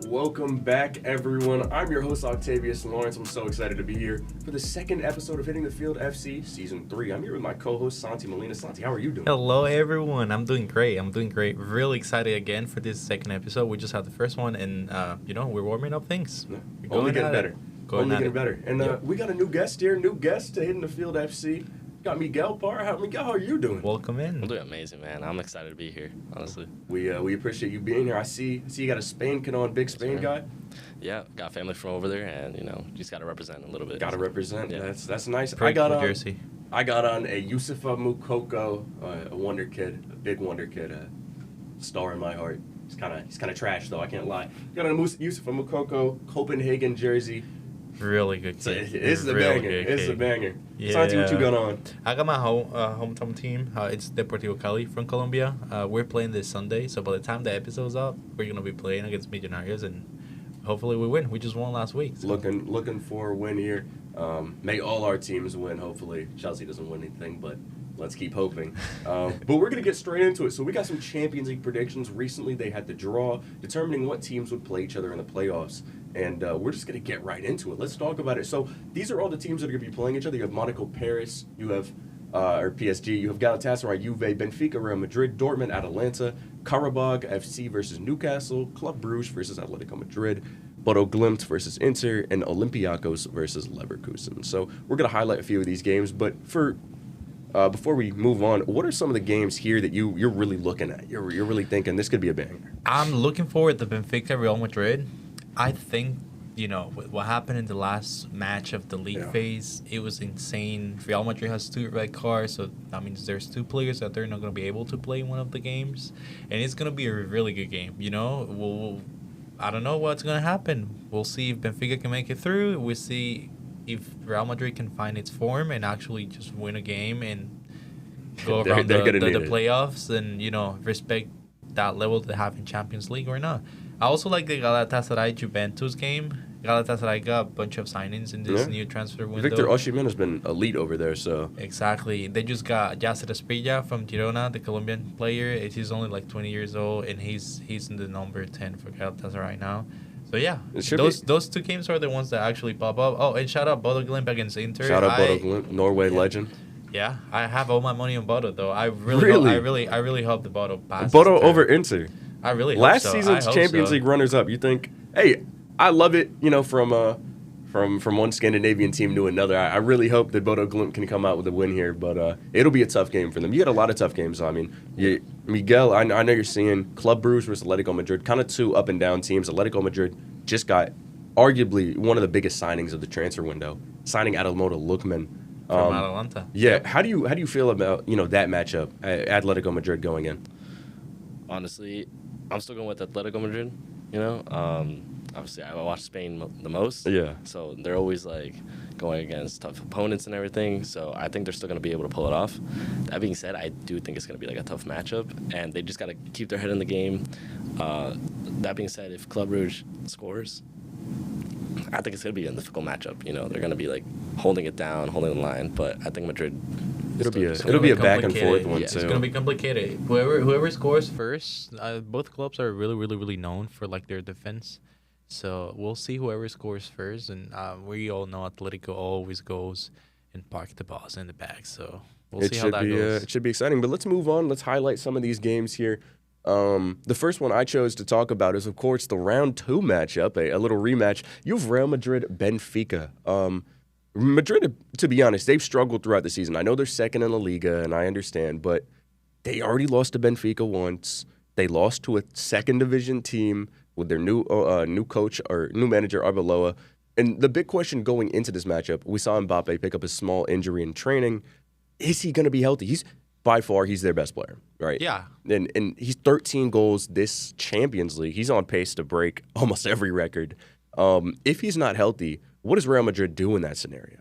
Welcome back, everyone. I'm your host, Octavius Lawrence. I'm so excited to be here for the second episode of Hitting the Field FC Season 3. I'm here with my co-host, Santi Molina. Santi, how are you doing? Hello, everyone. I'm doing great. Really excited again for this second episode. We just had the first one, and, we're warming up things. Yeah. Only getting better. And we got a new guest here, to Hitting the Field FC. Got Miguel Parra. Miguel, how are you doing? Welcome in. I'm doing amazing, man. I'm excited to be here, honestly. We appreciate you being here. I see you got a Spain kid on, big Spain guy. Yeah, got family from over there, and just got to represent a little bit. Got to represent. Yeah. That's nice. Pretty cool jersey. I got on a Youssoufa Moukoko, a wonder kid, a big wonder kid, a star in my heart. He's kind of trash though. I can't lie. Got on a Youssoufa Moukoko Copenhagen jersey. Really good kid. So it's the banger. It's the banger. Yeah. Santi, what you got on? I got my hometown team. It's Deportivo Cali from Colombia. We're playing this Sunday, so by the time the episode's up, we're gonna be playing against Millonarios, and hopefully we win. We just won last week. So. Looking for a win here. May all our teams win. Hopefully Chelsea doesn't win anything, but let's keep hoping. But we're going to get straight into it. So we got some Champions League predictions. Recently they had the draw, determining what teams would play each other in the playoffs. And we're just going to get right into it. Let's talk about it. So these are all the teams that are going to be playing each other. You have Monaco, Paris. You have or PSG. You have Galatasaray, Juve, Benfica, Real Madrid, Dortmund, Atalanta, Karabag FC versus Newcastle, Club Brugge versus Atletico Madrid, Bodo Glimt versus Inter, and Olympiacos versus Leverkusen. So we're going to highlight a few of these games. But before we move on, what are some of the games here that you're really looking at? You're really thinking this could be a banger? I'm looking forward to Benfica Real Madrid. I think, with what happened in the last match of the league phase, it was insane. Real Madrid has 2 red cards, so that means there's 2 players that they're not going to be able to play in one of the games. And it's going to be a really good game, I don't know what's going to happen. We'll see if Benfica can make it through. We'll see if Real Madrid can find its form and actually just win a game and go around the playoffs and, respect that level they have in Champions League or not. I also like the Galatasaray-Juventus game. Galatasaray got a bunch of signings in this new transfer window. Victor Osimhen has been elite over there, so... Exactly. They just got Yasser Asprilla from Girona, the Colombian player. He's only like 20 years old, and he's in the number 10 for Galatasaray now. So, yeah, those 2 games are the ones that actually pop up. Oh, and shout out Bodo Glimt against Inter. Shout out Bodo Glimt, Norway legend. Yeah, I have all my money on Bodo, though. I really hope the Bodo passes. Bodo over Inter. I really hope Last so. season's Champions League runners-up, you think, hey, I love it, from one Scandinavian team to another. I really hope that Bodo Glimt can come out with a win here, but it'll be a tough game for them. You had a lot of tough games. I mean, Miguel, I know you're seeing Club Brugge versus Atletico Madrid, kind of 2 up-and-down teams. Atletico Madrid just got arguably one of the biggest signings of the transfer window, signing Ademola Lookman. From Atalanta. Yeah, how do you feel about, that matchup, Atletico Madrid going in? Honestly, I'm still going with Atletico Madrid, Obviously, I watch Spain the most. Yeah. So they're always, going against tough opponents and everything. So I think they're still going to be able to pull it off. That being said, I do think it's going to be, a tough matchup. And they just got to keep their head in the game. That being said, if Club Brugge scores, I think it's going to be a difficult matchup. They're going to be, holding it down, holding the line. But I think Madrid... It'll be a back and forth one, too. It's going to be complicated. Whoever scores first, both clubs are really, really, really known for, their defense. So we'll see whoever scores first, and we all know Atletico always goes and park the balls in the bag. So we'll see how that goes. It should be exciting, but let's move on. Let's highlight some of these games here. The first one I chose to talk about is, of course, the round 2 matchup, a little rematch. You have Real Madrid, Benfica. Madrid, to be honest, they've struggled throughout the season. I know they're second in La Liga, and I understand, but they already lost to Benfica once. They lost to a second division team with their new coach or new manager, Arbeloa. And the big question going into this matchup, we saw Mbappe pick up a small injury in training. Is he going to be healthy? By far, he's their best player, right? Yeah. And he's 13 goals this Champions League. He's on pace to break almost every record. If he's not healthy, what does Real Madrid do in that scenario?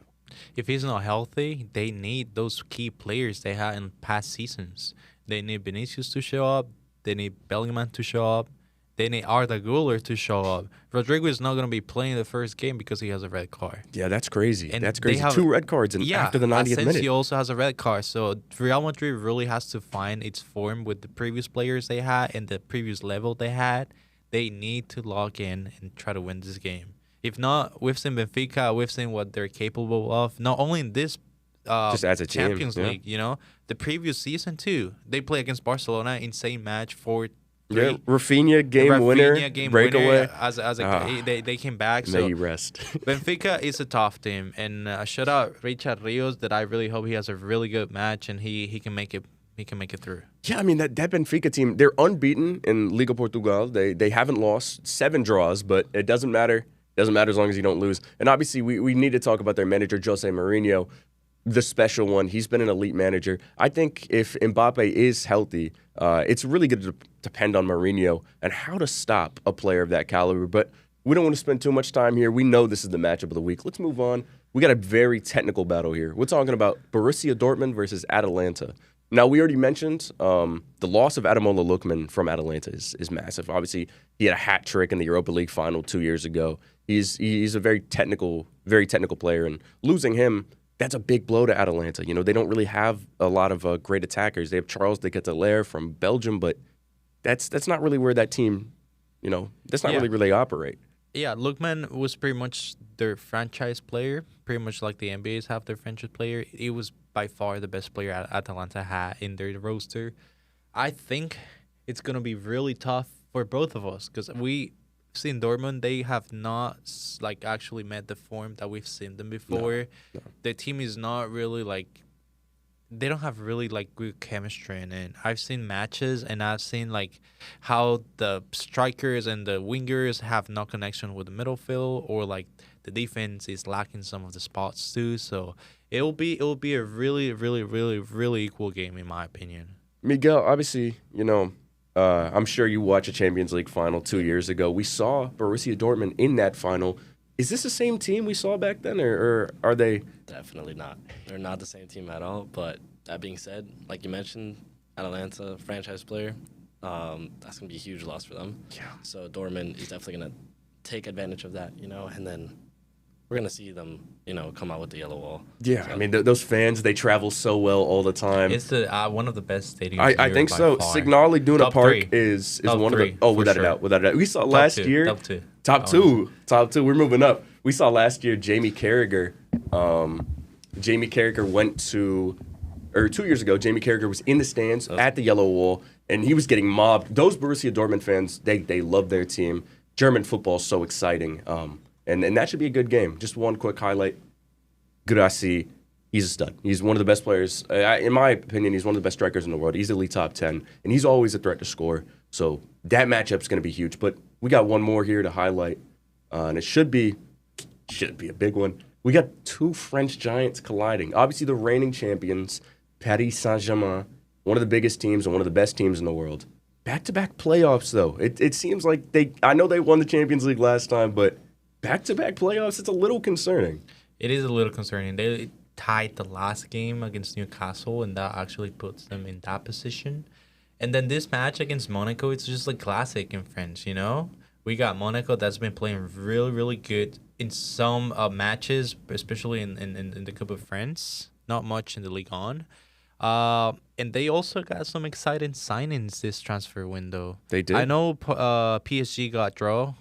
If he's not healthy, they need those key players they had in past seasons. They need Vinicius to show up. They need Bellingham to show up. They need Arda Güler to show up. Rodrigo is not going to be playing the first game because he has a red card. Yeah, that's crazy. And that's crazy. 2 red cards after the 90th minute. He also has a red card. So Real Madrid really has to find its form with the previous players they had and the previous level they had. they need to log in and try to win this game. If not, we've seen Benfica, we've seen what they're capable of. Not only in this Just as a team, Champions League, the previous season too. They play against Barcelona, insane match, 4-3. Yeah, Rafinha game winner, breakaway. They came back. May So he rest. Benfica is a tough team, and shout out Richard Rios. That I really hope he has a really good match and he can make it. He can make it through. Yeah, I mean that Benfica team, they're unbeaten in Liga Portugal. They haven't lost, 7 draws, but it doesn't matter. It doesn't matter as long as you don't lose. And obviously, we need to talk about their manager, Jose Mourinho, the special one. He's been an elite manager. I think if Mbappe is healthy, it's really going to depend on Mourinho and how to stop a player of that caliber. But we don't want to spend too much time here. We know this is the matchup of the week. Let's move on. We got a very technical battle here. We're talking about Borussia Dortmund versus Atalanta. Now, we already mentioned the loss of Ademola Lookman from Atalanta is massive. Obviously, he had a hat trick in the Europa League final 2 years ago. He's a very technical player, and losing him, that's a big blow to Atalanta. They don't really have a lot of great attackers. They have Charles de Ketelaere from Belgium, but that's not really where that team, that's not really where they operate. Yeah, Lookman was pretty much their franchise player, pretty much like the NBA's have their franchise player. He was by far the best player Atalanta had in their roster. I think it's going to be really tough for both of us because we've seen Dortmund. They have not actually met the form that we've seen them before. No. The team is not really they don't have really good chemistry in it. I've seen matches and I've seen how the strikers and the wingers have no connection with the middle field, or the defense is lacking some of the spots too. So it'll be a really, really, really, really equal game in my opinion. Miguel, obviously, I'm sure you watched a Champions League final 2 years ago. We saw Borussia Dortmund in that final. Is this the same team we saw back then, or are they? Definitely not. They're not the same team at all. But that being said, like you mentioned, Atalanta, franchise player, that's going to be a huge loss for them. Yeah. So Dortmund is definitely going to take advantage of that, and then we're going to see them, come out with the yellow wall. Yeah, so. I mean, those fans, they travel so well all the time. It's the one of the best stadiums. I think so. Far. Signal Iduna Top Park three. is Top one three, of the. Oh, for without sure. a doubt, without a doubt. We saw Top last two, year. Top two. Top two. We're moving up. We saw last year Jamie Carragher. Jamie Carragher went to, or 2 years ago, Jamie Carragher was in the stands at the yellow wall, and he was getting mobbed. Those Borussia Dortmund fans, they love their team. German football is so exciting, and that should be a good game. Just one quick highlight. Guirassy, he's a stud. He's one of the best players. In my opinion, he's one of the best strikers in the world. He's elite top 10, and he's always a threat to score. So that matchup's going to be huge. But we got one more here to highlight, and it should be a big one. We got two French giants colliding. Obviously, the reigning champions, Paris Saint-Germain, one of the biggest teams and one of the best teams in the world. Back-to-back playoffs, though. It seems like I know they won the Champions League last time, but back-to-back playoffs, it's a little concerning. It is a little concerning. They tied the last game against Newcastle, and that actually puts them in that position. And then this match against Monaco, it's just like classic in France, We got Monaco that's been playing really, really good in some matches, especially in the Cup of France. Not much in the Ligue 1. And they also got some exciting signings this transfer window. They did. I know PSG got draw.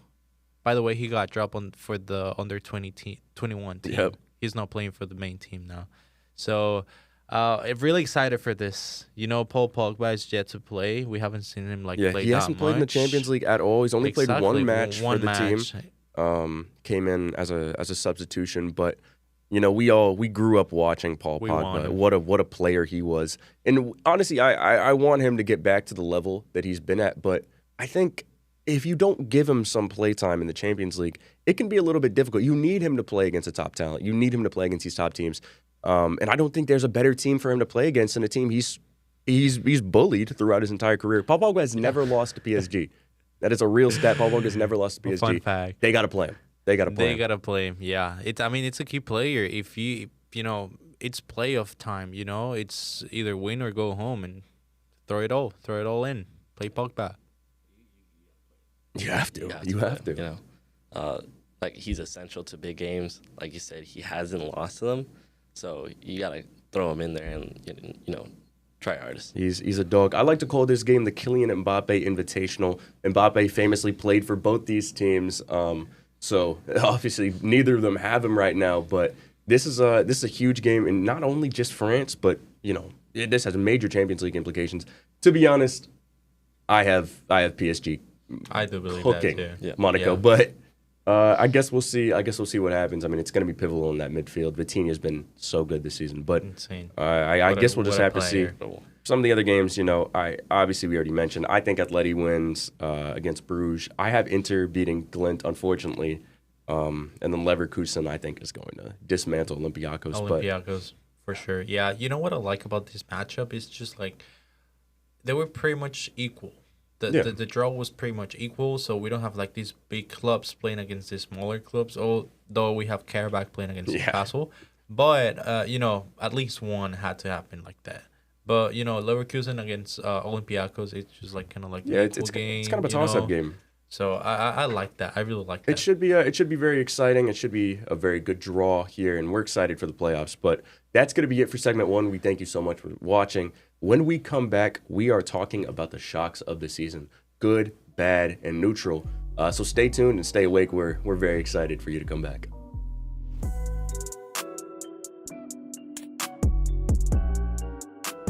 By the way, he got dropped for the under 21 team. Yep. He's not playing for the main team now. So I'm really excited for this. Paul Pogba is yet to play. We haven't seen him play that much. He hasn't played in the Champions League at all. He's only played one match for the team. Came in as a substitution, but we grew up watching Paul Pogba. What a player he was. And honestly, I want him to get back to the level that he's been at, but I think if you don't give him some play time in the Champions League, it can be a little bit difficult. You need him to play against a top talent. You need him to play against these top teams. And I don't think there's a better team for him to play against than a team he's bullied throughout his entire career. Paul Pogba has never lost to PSG. That is a real stat. Paul Pogba has never lost to PSG. Fun fact. They got to play him. They got to play him. Yeah. It's a key player. If it's playoff time, it's either win or go home and throw it all in. Play Pogba. You have to. You have to. He's essential to big games. Like you said, he hasn't lost to them. So you got to throw him in there and, Try artist. He's a dog. I like to call this game the Kylian Mbappe Invitational. Mbappe famously played for both these teams. So obviously neither of them have him right now, but this is a huge game, and not only just France, but this has major Champions League implications. To be honest, I have PSG. I do believe cooking that too. Monaco, but I guess we'll see. I guess we'll see what happens. I mean, it's going to be pivotal in that midfield. Vitinha's been so good this season, but Insane. I guess we'll just have to see. Some of the other games, I obviously we already mentioned. I think Atleti wins against Bruges. I have Inter beating Glint, unfortunately, and then Leverkusen I think is going to dismantle Olympiacos. Olympiacos for sure. Yeah, you know what I like about this matchup is just like they were pretty much equal. The draw was pretty much equal, so we don't have like these big clubs playing against these smaller clubs. Although we have Karabakh playing against Newcastle, but at least one had to happen like that. But Leverkusen against Olympiacos, it's just like kind of like it's game. It's kind of a toss-up game. So I like that. I really like that. It should be very exciting. It should be a very good draw here, and we're excited for the playoffs. But that's going to be it for segment 1. We thank you so much for watching. When we come back, we are talking about the shocks of the season, good, bad, and neutral. So stay tuned and stay awake. We're very excited for you to come back.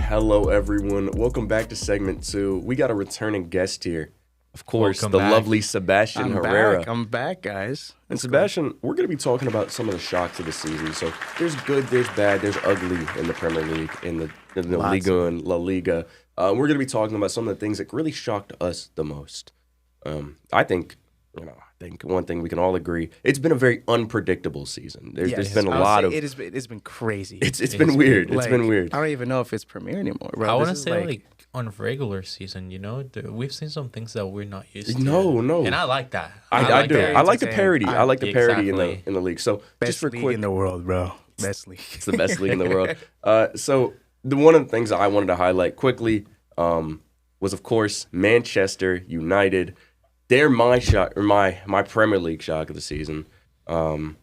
Hello, everyone. Welcome back to segment 2. We got a returning guest here. Of course, Welcome back. Lovely Sebastian Herrera. I'm back, guys. And Sebastian, we're going to be talking about some of the shocks of the season. So there's good, there's bad, there's ugly in the Premier League, in the Liga and La Liga. We're going to be talking about some of the things that really shocked us the most. I think one thing we can all agree, it's been a very unpredictable season. There's been a lot of... It's been crazy. It's been weird. It's been weird. I don't even know if it's Premier anymore, bro. I want to say like on regular season, we've seen some things that we're not used to. No. And I like that. I do. I like the parody. I like the parody Exactly. in the league. So best just for league quick... in the world, bro. Best league. It's the best league in the world. So one of the things that I wanted to highlight quickly was, of course, Manchester United. They're my shock, or my Premier League shock of the season. And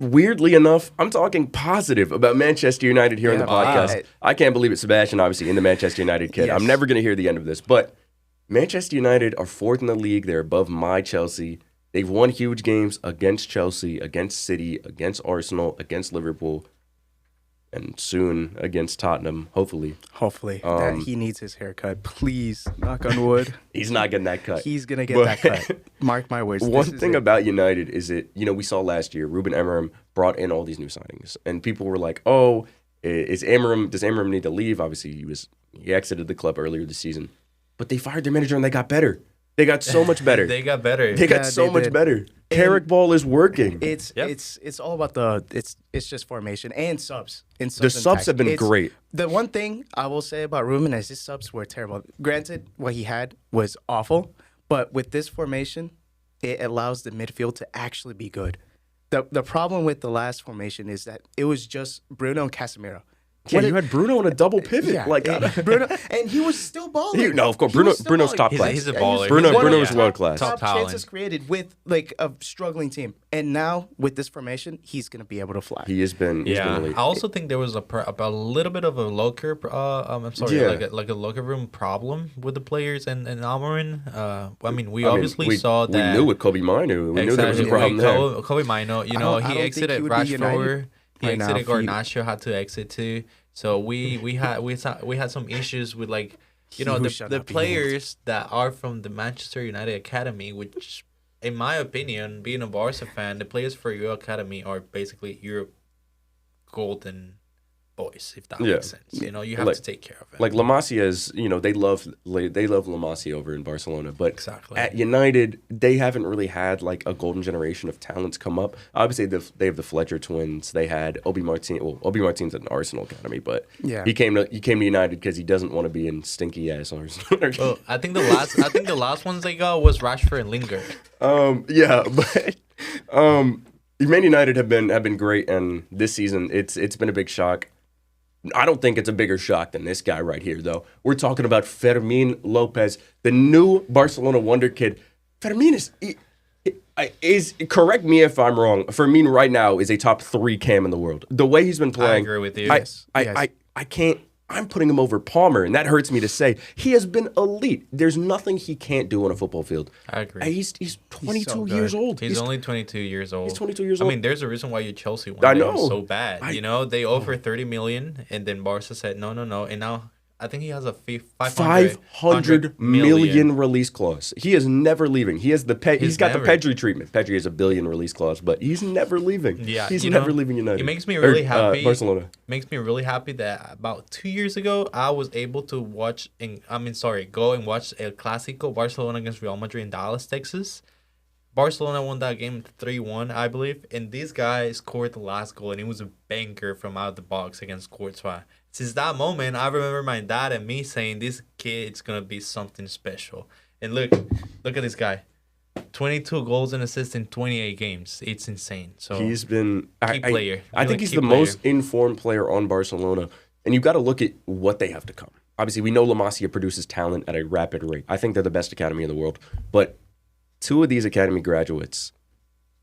weirdly enough, I'm talking positive about Manchester United here on the podcast. I can't believe it, Sebastian, obviously, in the Manchester United kid. Yes. I'm never going to hear the end of this. But Manchester United are 4th in the league. They're above my Chelsea. They've won huge games against Chelsea, against City, against Arsenal, against Liverpool, and soon against Tottenham, hopefully. That he needs his haircut. Please, knock on wood. He's not getting that cut. He's going to get that cut. Mark my words. One thing about United is that, we saw last year, Ruben Amorim brought in all these new signings. And people were like, does Amorim need to leave? Obviously, he exited the club earlier this season. But they fired their manager and they got better. They got so much better. They got better. They got so much better. Carrick ball is working. It's all about it's just formation and subs. The subs have been great. The one thing I will say about Ruben is his subs were terrible. Granted, what he had was awful, but with this formation, it allows the midfield to actually be good. The problem with the last formation is that it was just Bruno and Casemiro. Yeah, you had Bruno on a double pivot. Bruno, and he was still balling. Of course, Bruno's top class. He's a baller. Bruno was world class. Top chances created with like a struggling team, and now with this formation, he's gonna be able to fly. He's been elite. I also think there was a little bit of a locker. Like a locker room problem with the players and Almiron. I mean, we saw that. We knew with Kobe Mino. We knew there was a problem there. Kobe Mino, he exited Rashford. He exited. Garnacho had to exit too. So we had some issues with the players that are from the Manchester United Academy, which, in my opinion, being a Barca fan, the players for your academy are basically your golden boys, if that makes sense. You have to take care of it. Like La Masia is, they love La Masia over in Barcelona, but exactly. At United, they haven't really had like a golden generation of talents come up. Obviously, they have the Fletcher twins. They had Obi Martin. Well, Obi Martin's at an Arsenal academy, but he came to United because he doesn't want to be in stinky ass Arsenal. Well, I think the last ones they got was Rashford and Lingard. Man United have been great, and this season it's been a big shock. I don't think it's a bigger shock than this guy right here, though. We're talking about Fermin Lopez, the new Barcelona wonder kid. Fermin is correct me if I'm wrong. Fermin right now is a top 3 cam in the world. The way he's been playing, I agree with you. I can't I'm putting him over Palmer, and that hurts me to say. He has been elite. There's nothing he can't do on a football field. I agree. He's 22 years old. He's only 22 years old. He's 22 years old. I mean, there's a reason why you Chelsea wanted I know. him so bad. They offered 30 million, and then Barca said no, and now I think he has a 500 million release clause. He is never leaving. He has he's got the Pedri treatment. Pedri has a billion release clause, but he's never leaving. Yeah, he's never leaving United. It makes me really happy. Barcelona. Makes me really happy that about 2 years ago I was able to go and watch El Clásico, Barcelona against Real Madrid in Dallas, Texas. Barcelona won that game 3-1, I believe, and this guy scored the last goal, and it was a banker from out the box against Courtois. Since that moment, I remember my dad and me saying, this kid's going to be something special. And look at this guy. 22 goals and assists in 28 games. It's insane. So he's been key player. I think he's the most informed player on Barcelona, and you've got to look at what they have to come. Obviously, we know La Masia produces talent at a rapid rate. I think they're the best academy in the world. But two of these academy graduates,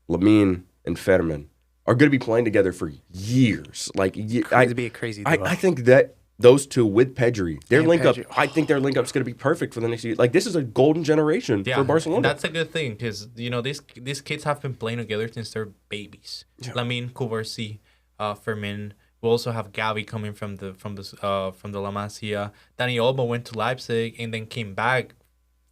Lamine and Fermin, are going to be playing together for years. It'd be a crazy duo. I think that those two with Pedri, I think their link up is going to be perfect for the next year. Like, this is a golden generation for Barcelona. That's a good thing because these kids have been playing together since they're babies. Yeah. Lamine, Cubarsí, Fermin. We also have Gavi coming from the La Masia. Dani Olmo went to Leipzig and then came back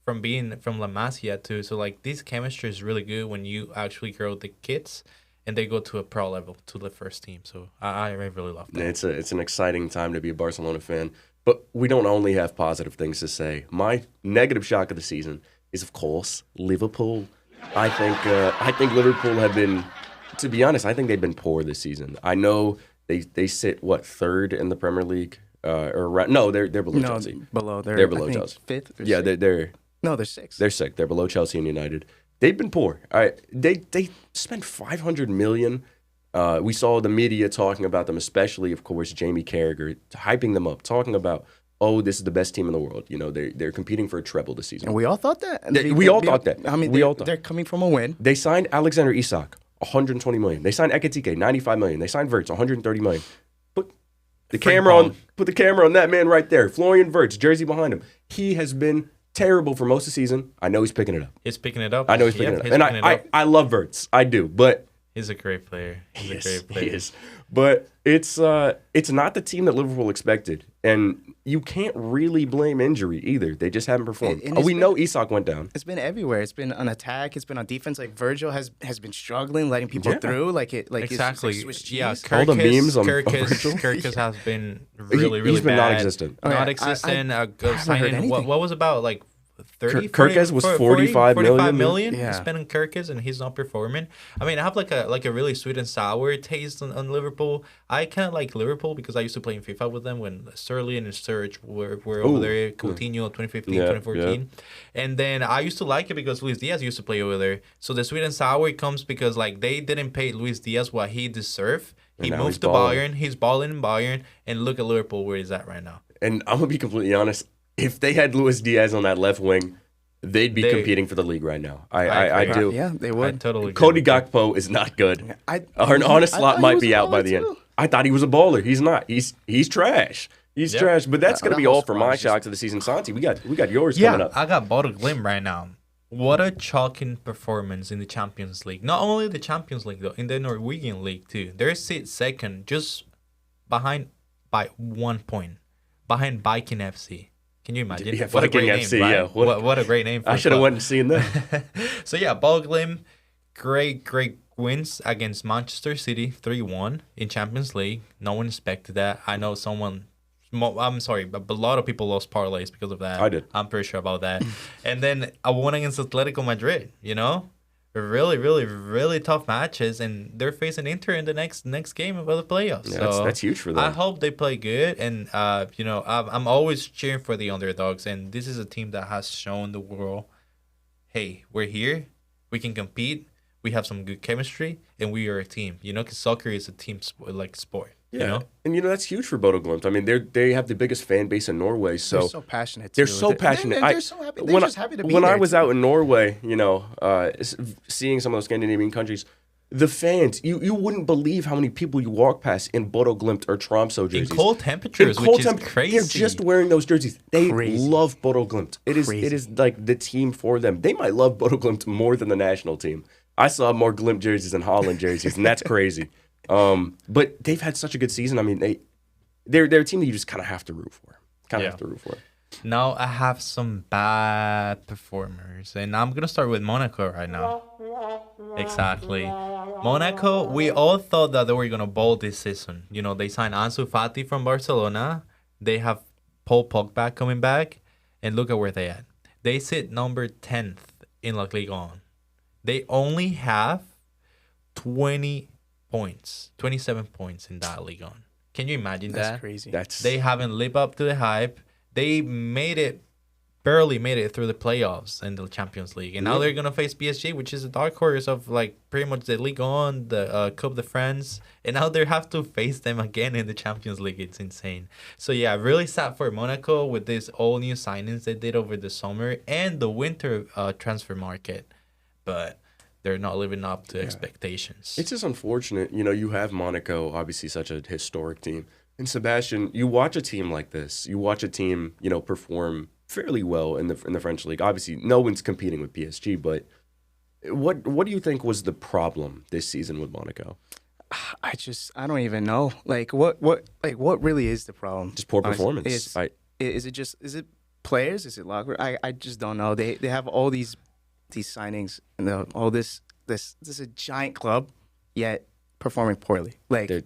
from being from La Masia too. So like, this chemistry is really good when you actually grow the kids and they go to a pro level, to the first team. So I really love that. It's an exciting time to be a Barcelona fan. But we don't only have positive things to say. My negative shock of the season is, of course, Liverpool. I think Liverpool have been, to be honest, I think they've been poor this season. I know they sit, third in the Premier League? They're below Chelsea. They're below Chelsea. Fifth or yeah, sixth? They're sixth. They're sixth. They're below Chelsea and United. They've been poor. They spent $500 million. We saw the media talking about them, especially, of course, Jamie Carragher, hyping them up, talking about, this is the best team in the world. They're competing for a treble this season. And we all thought that. We all thought that. I mean, they're coming from a win. They signed Alexander Isak, $120 million. They signed Ekitike, $95 million. They signed Wirtz, $130 million. Put the camera on that man right there. Florian Wirtz, jersey behind him. He has been terrible for most of the season. I know he's picking it up. He's picking it up. I know he's picking it up. And I love Wirtz. I do. But he's a great player. He is. But it's not the team that Liverpool expected. And you can't really blame injury either. They just haven't performed. We know Isak went down. It's been everywhere. It's been on attack. It's been on defense. Like, Virgil has been struggling, letting people through. Exactly. It's Swiss cheese. Yeah, all the memes on Virgil. Kirkus has been really bad. He's been non-existent. Signing, what was about, like, 30, Kirkus was 45 million. Yeah. He's spending Kirkus and he's not performing. I mean, I have like a really sweet and sour taste on Liverpool. I kind of like Liverpool because I used to play in FIFA with them when Sterling and Sturridge were over there. Coutinho, 2015, 2014. Yeah. And then I used to like it because Luis Diaz used to play over there. So the sweet and sour comes because like they didn't pay Luis Diaz what he deserved. He moved to Bayern. He's balling in Bayern. And look at Liverpool where he's at right now. And I'm going to be completely honest. If they had Luis Diaz on that left wing, they'd be competing for the league right now. I do. Yeah, they would. I totally agree. Cody Gakpo is not good. An honest slot might be out by the end. I thought he was a baller. He's not. He's trash. He's trash. But that's going to be all for my shocks of the season. Santi, we got yours coming up. I got Bodo Glimt right now. What a shocking performance in the Champions League. Not only the Champions League, though, in the Norwegian League, too. They're second, just behind by 1 point, behind Viking FC. Can you imagine? Yeah, what a great FC, name, right? yeah. What a great name. I should have went and seen that. So, yeah, Bodo Glimt, great wins against Manchester City, 3-1 in Champions League. No one expected that. I know I'm sorry, but a lot of people lost parlays because of that. I did. I'm pretty sure about that. And then I won against Atletico Madrid, Really, really, really tough matches, and they're facing Inter in the next game of the playoffs. Yeah, so that's huge for them. I hope they play good, and I'm always cheering for the underdogs, and this is a team that has shown the world, hey, we're here, we can compete, we have some good chemistry, and we are a team. Because soccer is a team sport. Yeah, and that's huge for Bodo Glimt. I mean, they have the biggest fan base in Norway, so they're so passionate. They're so passionate. They're so happy. They're just happy to be there. When I was out in Norway, seeing some of those Scandinavian countries, The fans, you wouldn't believe how many people you walk past in Bodo Glimt or Tromsø jerseys. In cold temperatures, which is crazy. They're just wearing those jerseys. They Crazy. love Bodo Glimt. It is like the team for them. They might love Bodo Glimt more than the national team. I saw more Glimt jerseys than Holland jerseys, and that's crazy. But they've had such a good season. I mean, they're a team that you just kind of have to root for. Have to root for. Now I have some bad performers, and I'm gonna start with Monaco right now. Exactly, Monaco. We all thought that they were gonna bowl this season. You know, they signed Ansu Fati from Barcelona. They have Paul Pogba coming back, and look at where they at. They sit number 10th in La Ligue 1. They only have 27 points in that league on. Can you imagine that? That's crazy. They haven't lived up to the hype. They barely made it through the playoffs in the Champions League. And now they're going to face PSG, which is a dark horse of like pretty much the Ligue 1, the Coupe de France. And now they have to face them again in the Champions League. It's insane. So yeah, really sad for Monaco with these all new signings they did over the summer and the winter transfer market. But they're not living up to expectations. It's just unfortunate. You know, you have Monaco, obviously such a historic team. And Sebastian, you watch a team like this. You watch a team, you know, perform fairly well in the French league. Obviously, no one's competing with PSG, but what do you think was the problem this season with Monaco? I don't even know. Like what really is the problem? Just poor performance. Is it players? Is it locker? I just don't know. They have all these signings and all this is a giant club, yet performing poorly. Like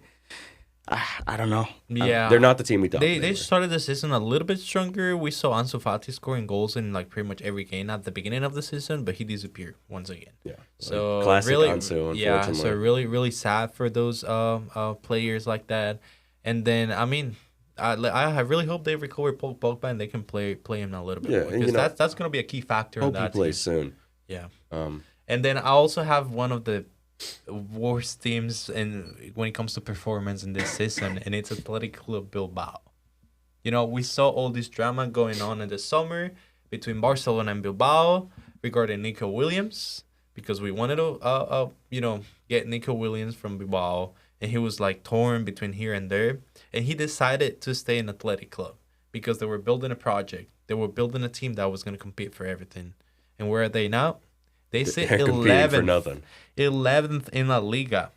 I don't know. Yeah, they're not the team we thought. They started the season a little bit stronger. We saw Ansu Fati scoring goals in like pretty much every game at the beginning of the season, but he disappeared once again. Yeah. So classic really, Ansu, yeah. So really sad for those players like that. And then I mean, I really hope they recover Paul Pogba and they can play him a little bit more, because that's going to be a key factor. Hope in that he plays soon. Yeah. And then I also have one of the worst teams when it comes to performance in this season, and it's Athletic Club Bilbao. You know, we saw all this drama going on in the summer between Barcelona and Bilbao regarding Nico Williams, because we wanted to get Nico Williams from Bilbao, and he was like torn between here and there, and he decided to stay in Athletic Club because they were building a project. They were building a team that was going to compete for everything. And where are they now? They sit 11th in La Liga,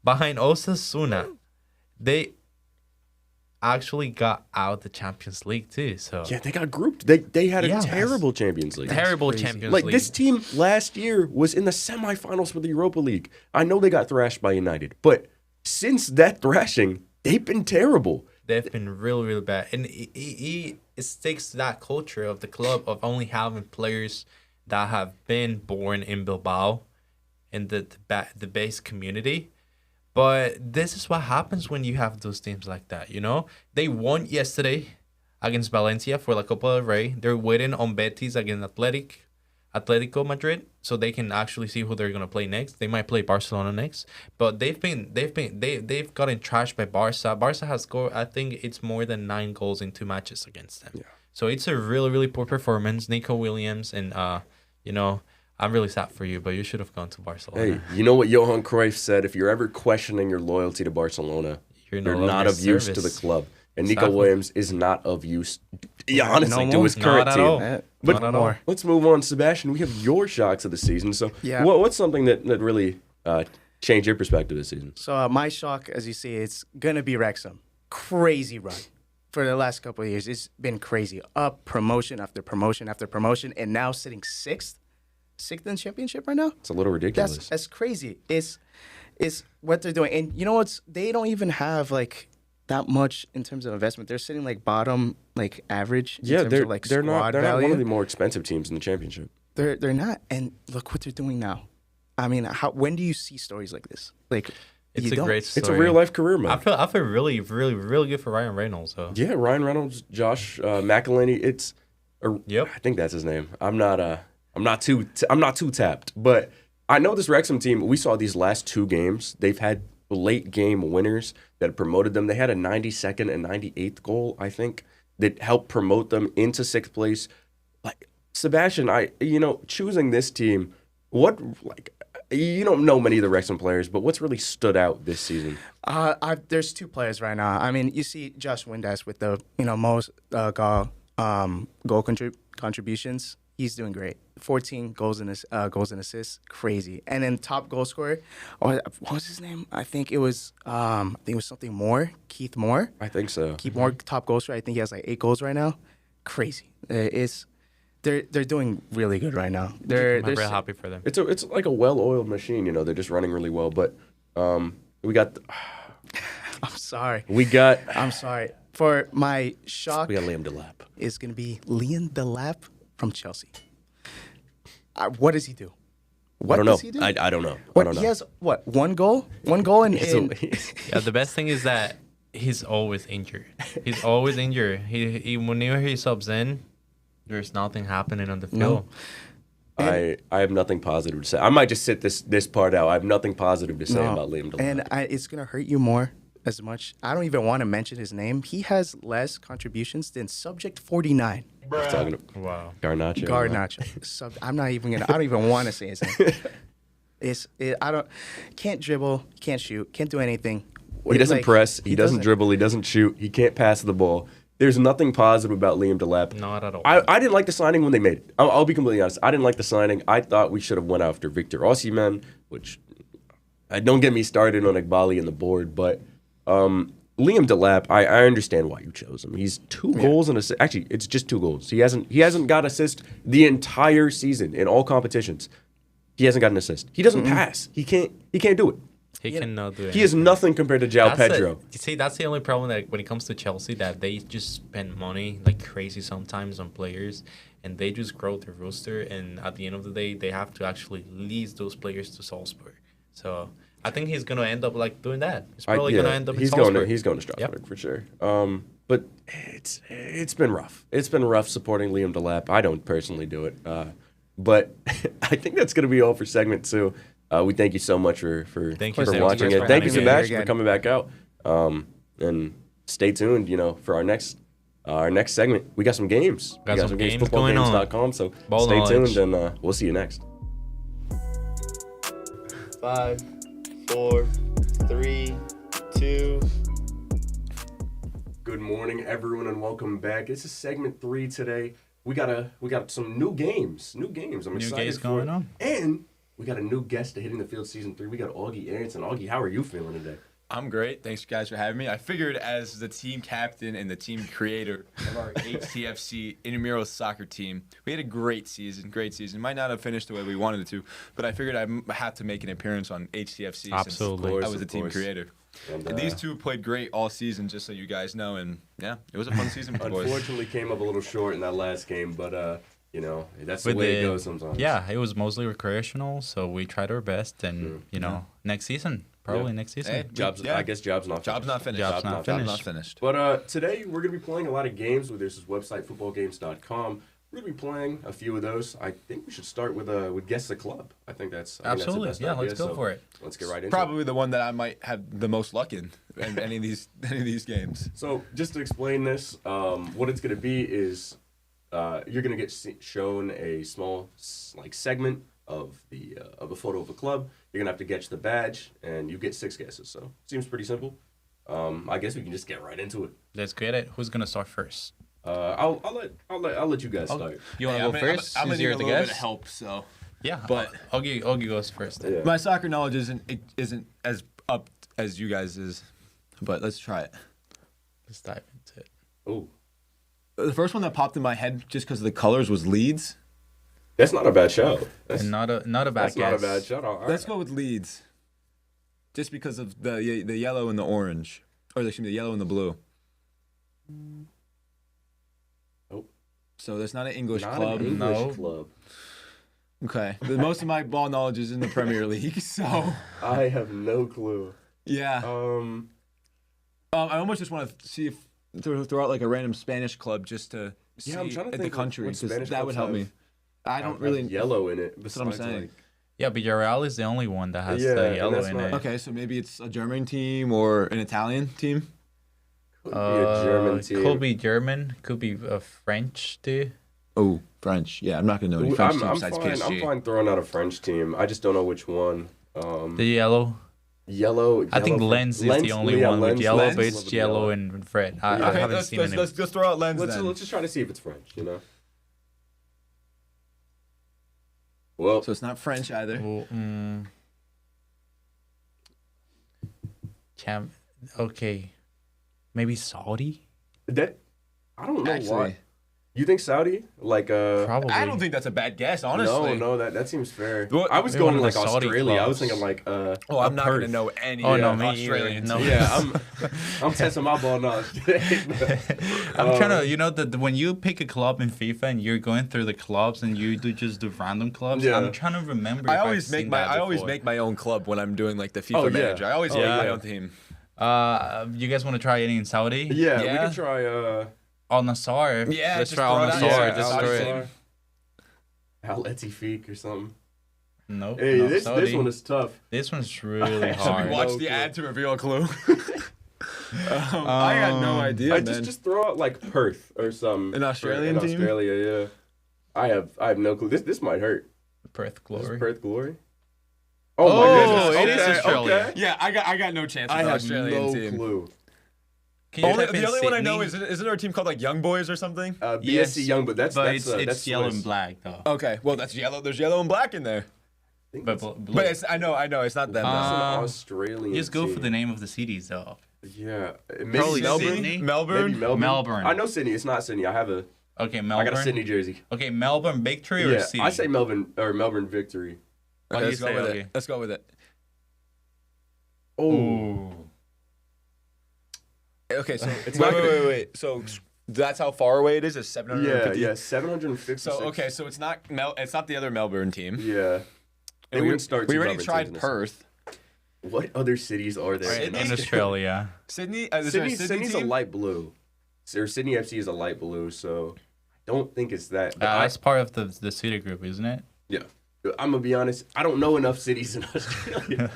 behind Osasuna. They actually got out the Champions League too. So yeah, they got grouped. They had a terrible Champions League. Champions League. Like this team last year was in the semifinals for the Europa League. I know they got thrashed by United, but since that thrashing, they've been terrible. They've been really bad, and it sticks to that culture of the club of only having players that have been born in Bilbao, in the base community. But this is what happens when you have those teams like that, you know? They won yesterday against Valencia for La Copa del Rey. They're waiting on Betis against Atletico Madrid, so they can actually see who they're gonna play next. They might play Barcelona next, but they've gotten trashed by Barca. Barca has scored, I think it's more than 9 goals in 2 matches against them. Yeah. So it's a really poor performance. Nico Williams and I'm really sad for you, but you should have gone to Barcelona. Hey, you know what Johan Cruyff said? If you're ever questioning your loyalty to Barcelona, you're not of use to the club. And Nico Williams is not of use, honestly, to his current team. But let's move on, Sebastian. We have your shocks of the season. So what's something that really changed your perspective this season? So my shock, as you see, it's going to be Wrexham. Crazy run. For the last couple of years, it's been crazy. Up promotion after promotion after promotion, and now sitting sixth in the championship right now. It's a little ridiculous. That's crazy. It's what they're doing, and you know they don't even have like that much in terms of investment. They're sitting like bottom, like average. Yeah, they're not one of the more expensive teams in the championship. They're not, and look what they're doing now. I mean, when do you see stories like this? Like. It's a great story. It's a real life career mode. I feel really good for Ryan Reynolds. So. Yeah, Ryan Reynolds, Josh McElhenney. Yep. I think that's his name. I'm not too tapped, but I know this Wrexham team. We saw these last 2 games. They've had late game winners that promoted them. They had a 92nd and 98th goal, I think, that helped promote them into 6th place. Like Sebastian, choosing this team, you don't know many of the Wrexham players, but what's really stood out this season? There's two players right now. I mean, you see Josh Windass with the most goal contributions. He's doing great. 14 goals and assists, crazy. And then top goal scorer, what was his name? I think it was something Moore, Keith Moore. I think so. Keith Moore, top goal scorer. I think he has like 8 goals right now. Crazy. They're doing really good right now. I'm very happy for them. It's like a well-oiled machine. They're just running really well. But we got. I'm sorry. I'm sorry for my shock. We got Liam Delap. Is going to be Liam Delap from Chelsea. What does he do? I don't know. Does he do? I don't know. He has what? One goal in Yeah, the best thing is that he's always injured. He's always injured. He whenever he subs in, there's nothing happening on the field. No. I have nothing positive to say. I might just sit this part out. I have nothing positive to say about Liam Delap. And it's going to hurt you more as much. I don't even want to mention his name. He has less contributions than Subject 49. Talking to Wow. Garnacho. I don't even want to say his name. Can't dribble, can't shoot, can't do anything. He doesn't press, he doesn't dribble, he doesn't shoot, he can't pass the ball. There's nothing positive about Liam Delap. Not at all. I didn't like the signing when they made it. I'll be completely honest. I didn't like the signing. I thought we should have went after Victor Osimhen, which don't get me started on Igbali and the board, but Liam Delap, I understand why you chose him. He's 2 goals and assist. Actually, it's just 2 goals. He hasn't got assist the entire season in all competitions. He hasn't got an assist. He doesn't pass. He can't do it. He cannot do it. He is nothing compared to João Pedro. You see, that's the only problem that when it comes to Chelsea, that they just spend money like crazy sometimes on players, and they just grow their roster, and at the end of the day, they have to actually lease those players to Salzburg. So I think he's going to end up like doing that. He's probably going to end up in Salzburg. He's going to Strasbourg for sure. But it's been rough. It's been rough supporting Liam Delap. I don't personally do it. But I think that's going to be all for segment 2. We thank you so much for watching it. Thank you, Sebastian, for coming back out. And stay tuned, for our next segment. We got some games. We got some games footballgames.com. So Ball stay knowledge. tuned, and we'll see you next. 5, 4, 3, 2. Good morning, everyone, and welcome back. This is segment 3 today. We got some new games. I'm excited games for going it. on. And we got a new guest to Hitting the Field season 3. We got Augie Aronson. Augie, how are you feeling today? I'm great. Thanks, guys, for having me. I figured as the team captain and the team creator of our HTFC intramural soccer team, we had a great season. Might not have finished the way we wanted it to, but I figured I had to make an appearance on HTFC Absolutely. since I was the team creator. And these two played great all season, just so you guys know. And, yeah, it was a fun season with the boys. Unfortunately, came up a little short in that last game, but, that's the way it goes sometimes. Yeah, it was mostly recreational, so we tried our best. And, next season. Probably next season. Hey, I guess job's not finished. Job's not finished. Job's not finished. But today we're going to be playing a lot of games. There's this website, footballgames.com. We're going to be playing a few of those. I think we should start with Guess the Club. I think that's Absolutely. That's the Yeah, best idea. let's go for it. Let's get right into it. Probably the one that I might have the most luck in any of these games. So just to explain this, what it's going to be is you're going to get shown a small segment of a photo of a club. You're going to have to guess the badge, and you get 6 guesses. So seems pretty simple. I guess we can just get right into it. Let's get it. Who's gonna start first? I'll let you guys start. You want to go first? I'm gonna need a to little bit guess? of help, so. Yeah, But- Augie goes first. Yeah. My soccer knowledge isn't as up as you guys is, but let's try it. Let's dive into it. Oh, The first one that popped in my head just because of the colors was Leeds. that's not a bad shout. That's And not a bad that's guess. not a bad shout. All right. Let's go with Leeds. Just because of the yellow and the orange, or excuse me, the yellow and the blue. Oh. So that's not an English Not club. an English No. club. Okay. Most of my ball knowledge is in the Premier League, so I have no clue. yeah. I almost just want to see if throw out like a random Spanish club just to see I'm trying to the think country what because Spanish that would clubs help have- me. I don't have really. yellow in it. That's what I'm besides, saying. like- Yeah, but Villarreal is the only one that has Yeah, the and yellow that's in not- it. Okay, so maybe it's a German team or an Italian team. Could be a German team. Could be German. Could be a French too. Oh, French. Yeah, I'm not gonna know any French teams I'm besides fine. PSG. I'm fine throwing out a French team. I just don't know which one. The yellow. Yellow. I think Lens is the only one with yellow, but Lens? it's yellow and red. I Yeah. haven't seen any. let's throw out Lens then. Let's just try to see if it's French. Well, So it's not French either. Well, okay. Maybe Saudi? that I don't know Actually, why. You think Saudi? Like Probably. I don't think that's a bad guess, honestly. No, that seems fair. Well, I was maybe going one to of like the Saudi Australia. I was clubs. thinking like Oh, I'm not Perth. gonna know any Oh, no, me Australian either. No. teams. Yeah, I'm testing my ball now. I'm trying to, when you pick a club in FIFA and you're going through the clubs and you just do random clubs, Yeah. I'm trying to remember. I if always I've make seen my that I always before. make my own club when I'm doing like the FIFA Oh, yeah. manager. I always Oh, make yeah. my own team. You guys want to try any in Saudi? Yeah, we Yeah. could try Al Nassr. Yeah, let's just try Al throw it out. Nassr. Yeah, Just Al throw Nassr. it. Al Etifiq or something. Nope. Hey, no, this Saudi. one is tough. This one's really Should we Should we hard. watch No the clue. ad to reveal a clue? I got no idea, I man. just throw out like Perth or some An Australian in team? Australia, yeah. I have no clue. This might hurt. Perth This Glory. is Perth Glory. Oh, my goodness. it is Okay, Australia. okay. Yeah, I got no chance with I the have Australian no team. clue. Can you Only, type in the only one I know Sydney? isn't there a team called like Young Boys or something? BSC Yes, Young, but that's it's that's yellow Swiss. and black though. Okay, well that's yellow. There's yellow and black in there. I think But that's, blue. But it's I know it's not them. that's though. an Australian. Just go for team. the name of the cities though. Yeah, maybe Probably Melbourne. Sydney? Melbourne. Maybe Melbourne. Melbourne. I know Sydney. It's not Sydney. I have a. Okay, I Melbourne. got a Sydney jersey. Okay, Melbourne victory or Yeah, city? I say Melbourne or Melbourne victory. What do Okay, you let's go say, with okay? it. Let's go with it. Oh, Ooh. Okay, so It's wait, not gonna- wait. So that's how far away it is. It's 750. yeah, 750. So okay, so it's not it's not the other Melbourne team. Yeah. They And wouldn't start we two already Melbourne tried teams in this. Perth. What other cities are there? Sydney? In Australia. Sydney. Sydney's a team? light blue. Or Sydney FC is a light blue, so I don't think it's that. But That's part of the city group, isn't it? yeah. I'm gonna be honest. I don't know enough cities in Australia.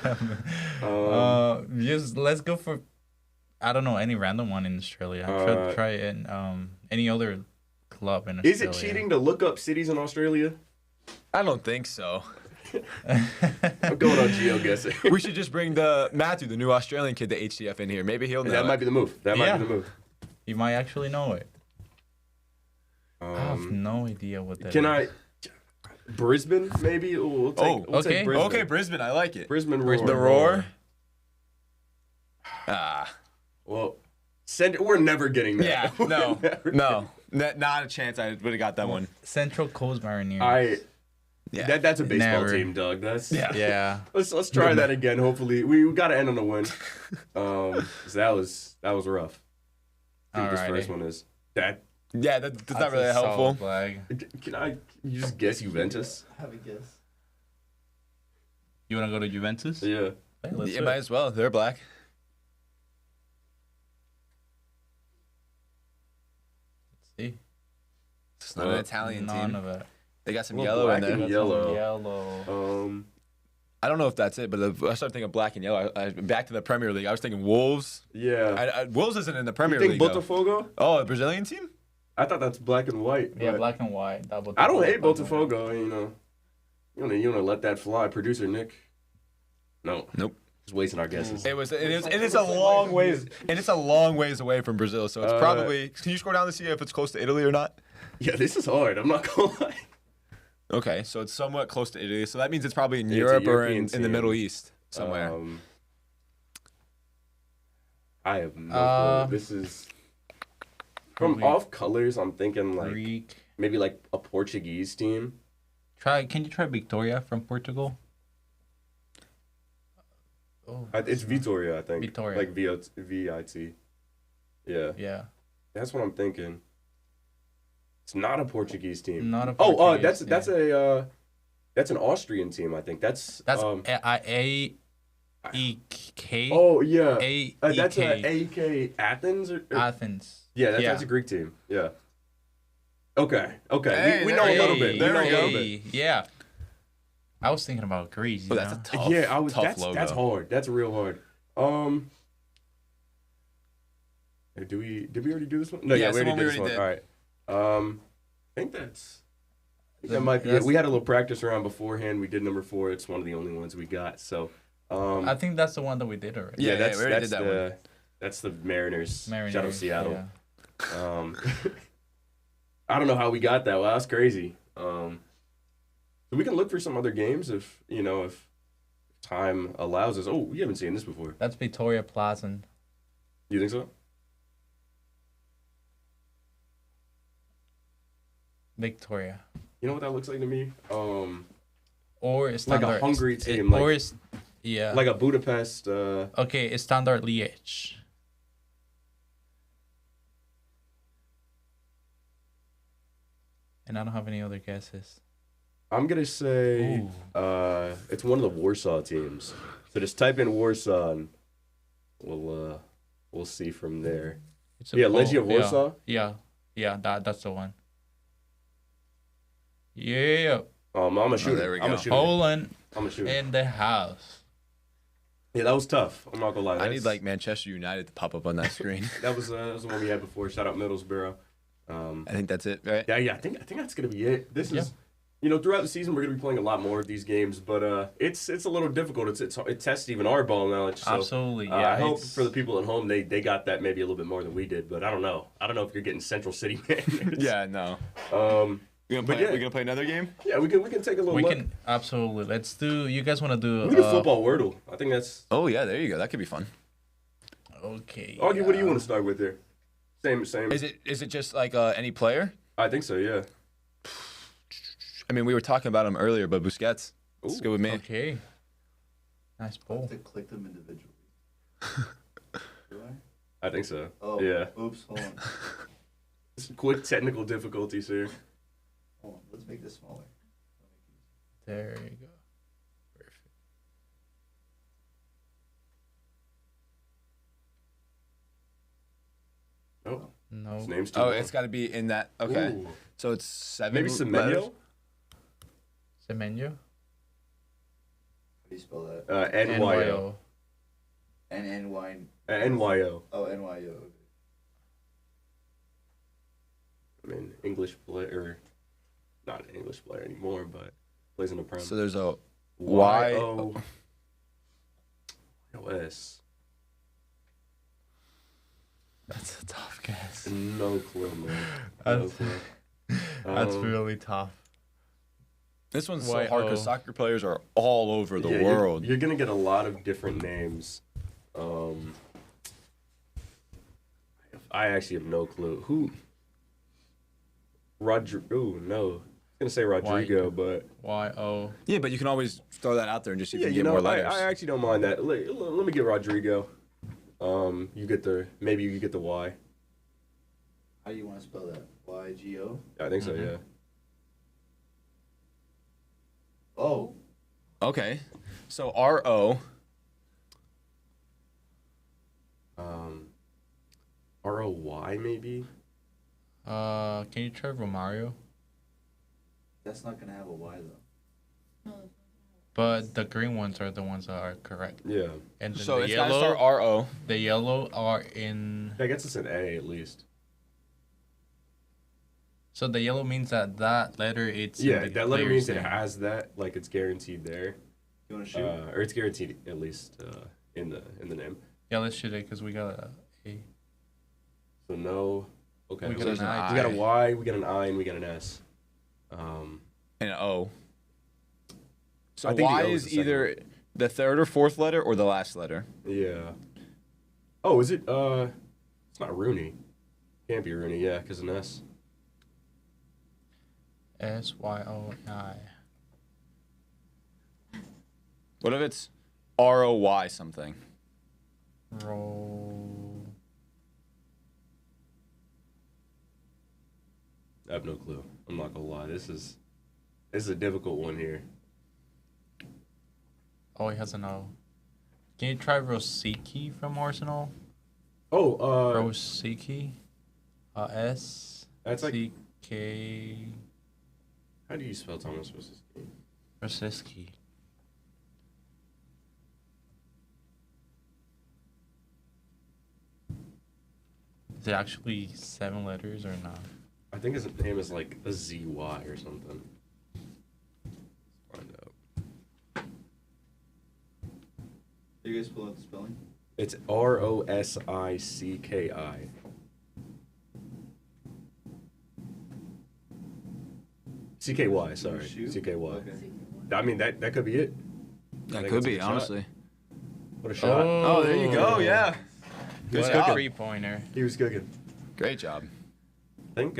Just let's go for, I don't know, any random one in Australia. Try in any other club in Australia. Is it cheating to look up cities in Australia? I don't think so. I'm going on geo guessing. We should just bring Matthew, the new Australian kid, to HTF in here. Maybe he'll know. That might be the move. That might Yeah. be the move. You might actually know it. I have Um, no idea what that can is. I? Brisbane, maybe. We'll take, we'll okay. take Brisbane. Okay, Brisbane. I like it. Brisbane Roar. The Roar. Ah. Well, we're never getting that. Yeah. We're No. never No. Not a chance. I would have got that one. Central Coast Mariners. Yeah. That's a baseball Never. team, Doug. That's Yeah. Let's try that again. Hopefully, we got to end on a win. 'Cause that was rough. I think this Alrighty. first one is that. Yeah. That's not That's really a solid helpful. flag. Can you just guess Juventus? Have a guess. You want to go to Juventus? Yeah. Hey, let's Yeah, do might it. as well. They're black. See? It's not an Italian None team. of it. They got some Well, yellow in black and there. yellow. Yellow. I don't know if that's it, but I started thinking black and yellow. Back to the Premier League. I was thinking Wolves. Yeah. Wolves isn't in the You Premier think League. though. Botafogo? Oh, a Brazilian team? I thought that's black and white. Yeah, but black and white. I don't hate Botafogo. You wanna let that fly, producer Nick. No. Nope. Just wasting our guesses. It is, and it's a long ways, and it's a long ways away from Brazil. So it's probably. Can you scroll down to see if it's close to Italy or not? Yeah, this is hard. I'm not gonna lie. Okay, so it's somewhat close to Italy. So that means it's probably in It's a Europe or European in the team. Middle East somewhere. I have no clue. This is from Probably off colors. I'm thinking like Greek. maybe like a Portuguese team. Can you try Victoria from Portugal? Oh, It's Vitoria, I think. Vitória. Like VIT. Yeah, yeah. that's what I'm thinking. It's not a Portuguese team. Not a Oh, Portuguese that's an Austrian team. I think that's A E K. Oh yeah. A That's E K. AEK Athens or Athens. yeah, that's a Greek team. Yeah. Okay. Okay. We know a little bit. We there know we a go. little bit. Yeah. I was thinking about Greece. You But that's know? a tough. Yeah, I was. tough That's logo. hard. That's real hard. Did we already do this one? No, Yeah, we it's the already one did we this already one. All right. think that might be it. We had a little practice round beforehand. We did number 4. It's one of the only ones we got. So, I think that's the one that we did already. Yeah, that's we already did that's that the one. that's the Mariners. Shout out Seattle. Yeah. I don't know how we got that. Well, that's crazy. So we can look for some other games if time allows us. Oh, we haven't seen this before. That's Victoria Plaza. You think so? Victoria. You know what that looks like to me? Or Like Standard. a Hungary team, Or like is yeah. like a Budapest. Okay, it's Standard Liège. And I don't have any other guesses. I'm gonna say Ooh. it's one of the Warsaw teams. So just type in Warsaw, and we'll see from there. It's Yeah, Legia Warsaw? Yeah, that's the one. Yeah. I'm a shooter. there we I'm a go. shooter. Poland I'm a shooter. in the house. Yeah, that was tough. I'm not gonna lie. I need That's- like Manchester United to pop up on that screen. that was the one we had before. Shout out Middlesbrough. I think that's it, right? Yeah. I think that's gonna be it. This Yeah. is, throughout the season we're gonna be playing a lot more of these games, but it's a little difficult. It tests even our ball knowledge. So, Absolutely, yeah. I hope it's- for the people at home they got that maybe a little bit more than we did, but I don't know. I don't know if you're getting Central City Mariners. Yeah, no. But yeah. We gonna play another game? Yeah, we can take a little We look. can absolutely. Let's do. You guys want to do? We can do football Wordle. I think that's. Oh yeah, there you go. That could be fun. Okay. Augie, what do you want to start with there? Same. Is it just like any player? I think so. Yeah. I mean, we were talking about him earlier, but Busquets. Let's Ooh. go with me. Okay. Nice I have ball. to click them individually. Do I think so. I? Oh, Yeah. Oops, hold on. Some quick technical difficulties here. Hold on. Let's make this smaller. There you go. Perfect. Oh, No. his name's too Oh, long. it's got to be in that. Okay, Ooh. so it's 7. Maybe letters? Semenyo? Semenyo. How do you spell that? NYO. N-N-Y. NYO. Oh, N-Y-O. Okay. I mean, English player. Not an English player anymore, but plays in the Prem. So there's a Y-O. O-S. That's a tough guess. No clue, man. No That's- clue. That's really tough. This one's so Y-O. hard because soccer players are all over the Yeah, world. You're going to get a lot of different names. I actually have no clue. Who? Ooh, no. I was going to say Rodrigo, but... Y-O. Yeah, but you can always throw that out there and just see if Yeah, you you can get know, more letters. I actually don't mind that. Let me get Rodrigo. Maybe you get the Y. How do you want to spell that? Y-G-O? I think so, Mhm. yeah. Oh. Okay, so R-O. R-O-Y maybe? Can you try Romario? That's not going to have a Y, though. But the green ones are the ones that are correct. Yeah. And then So the it's got to yellow, start R-O. the yellow are in. I guess it's an A at least. So the yellow means that letter it's. in Yeah, the that letter player's means it name. has that, like it's guaranteed there. You want to shoot? Or it's guaranteed at least in the name. Yeah, let's shoot it because we got a. So no. Okay. We We got there's an an I. got a I. Y, we got an I, and we got an S. And an O. So I think the Y O is is the second either the third or fourth letter or the last letter. Yeah. Oh, is it? It's not Rooney. Can't be Rooney, yeah, because an S. S-Y-O-I. What if it's R-O-Y something? Roll. I have no clue. I'm not gonna lie. This is a difficult one here. Oh, he has an O. Can you try Rosicki from Arsenal? Oh, Rosicki. S. That's like- C-K. how do you spell Thomas Rosicki? Rosicki. Is it actually 7 letters or not? I I think his name is like a ZY or something. Find out. Do you guys pull out the spelling? It's Rosicki. CKY, sorry. Shoe? CKY. Okay. I mean, that could be it. I That think could it's a be, good shot. honestly. What a shot. Oh, there you go. Yeah. Good What a job. 3-pointer. He was cooking. Great job. I think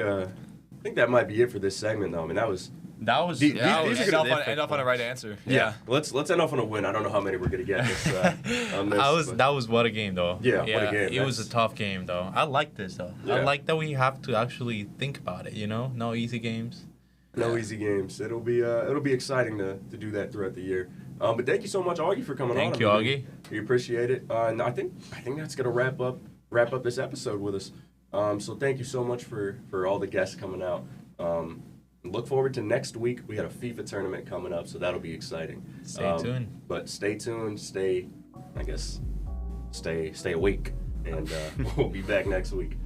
that might be it for this segment, though. I mean, that was... That was These Yeah, are end, gonna off end off on a right answer. Yeah. Let's end off on a win. I don't know how many we're going to get on this. But- That was what a game though. Yeah, what a game. It was a tough game though. I like this though. Yeah. I like that we have to actually think about it. You know, no easy games. No easy games. It'll be exciting to do that throughout the year. But thank you so much, Augie, for coming on. Thank you, Augie. We appreciate it. And I think that's gonna wrap up this episode with us. So thank you so much for all the guests coming out. Look forward to next week. We got a FIFA tournament coming up, so that'll be exciting. Stay tuned. But stay tuned. Stay awake, and we'll be back next week.